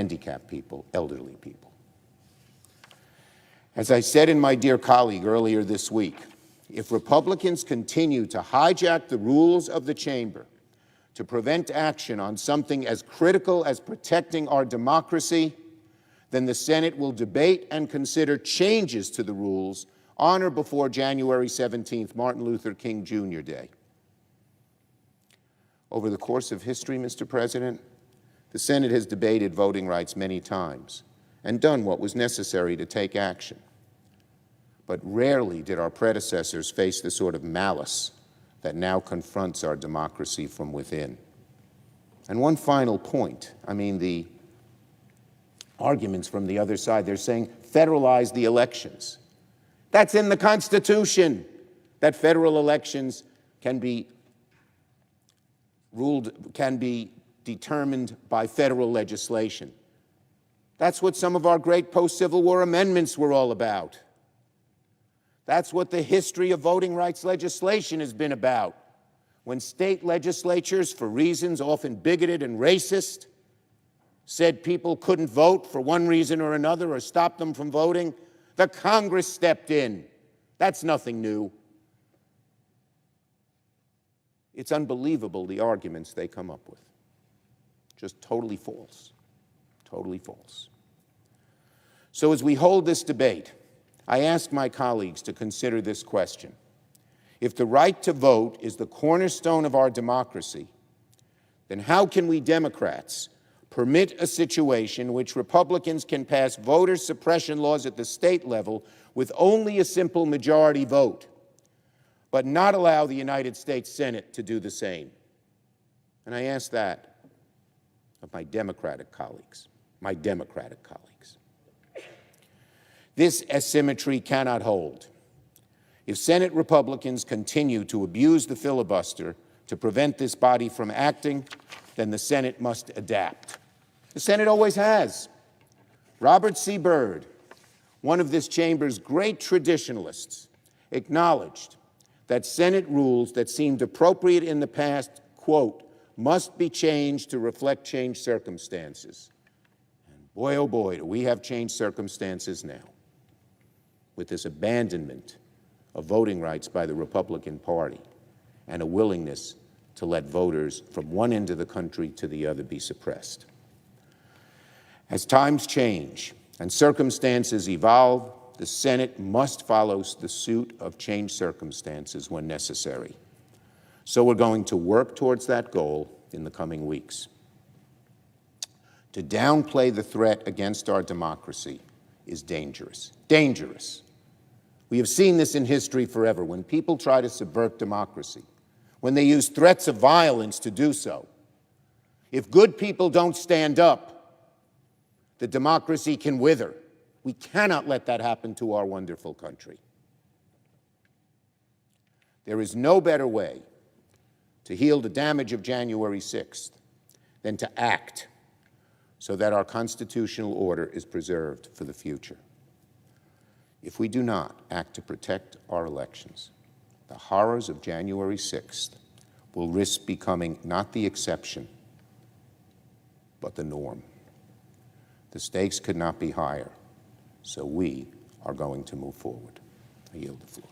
handicapped people, elderly people. As I said in my dear colleague earlier this week, if Republicans continue to hijack the rules of the chamber to prevent action on something as critical as protecting our democracy, then the Senate will debate and consider changes to the rules on or before January 17th, Martin Luther King Jr. Day. Over the course of history, Mr. President, the Senate has debated voting rights many times and done what was necessary to take action. But rarely did our predecessors face the sort of malice that now confronts our democracy from within. And one final point, the arguments from the other side, they're saying federalize the elections. That's in the Constitution, that federal elections can be determined by federal legislation. That's what some of our great post-Civil War amendments were all about. That's what the history of voting rights legislation has been about. When state legislatures, for reasons often bigoted and racist, said people couldn't vote for one reason or another or stopped them from voting, the Congress stepped in. That's nothing new. It's unbelievable, the arguments they come up with. Just totally false. Totally false. So as we hold this debate, I ask my colleagues to consider this question. If the right to vote is the cornerstone of our democracy, then how can we Democrats permit a situation in which Republicans can pass voter suppression laws at the state level with only a simple majority vote, but not allow the United States Senate to do the same? And I ask that of my Democratic colleagues, This asymmetry cannot hold. If Senate Republicans continue to abuse the filibuster to prevent this body from acting, then the Senate must adapt. The Senate always has. Robert C. Byrd, one of this chamber's great traditionalists, acknowledged that Senate rules that seemed appropriate in the past, quote, must be changed to reflect changed circumstances. And boy, oh boy, do we have changed circumstances now with this abandonment of voting rights by the Republican Party and a willingness to let voters from one end of the country to the other be suppressed. As times change and circumstances evolve, the Senate must follow the suit of changed circumstances when necessary. So we're going to work towards that goal in the coming weeks. To downplay the threat against our democracy is dangerous. Dangerous. We have seen this in history forever. When people try to subvert democracy, when they use threats of violence to do so, if good people don't stand up, the democracy can wither. We cannot let that happen to our wonderful country. There is no better way to heal the damage of January 6th than to act so that our constitutional order is preserved for the future. If we do not act to protect our elections, the horrors of January 6th will risk becoming not the exception, but the norm. The stakes could not be higher, so we are going to move forward. I yield the floor.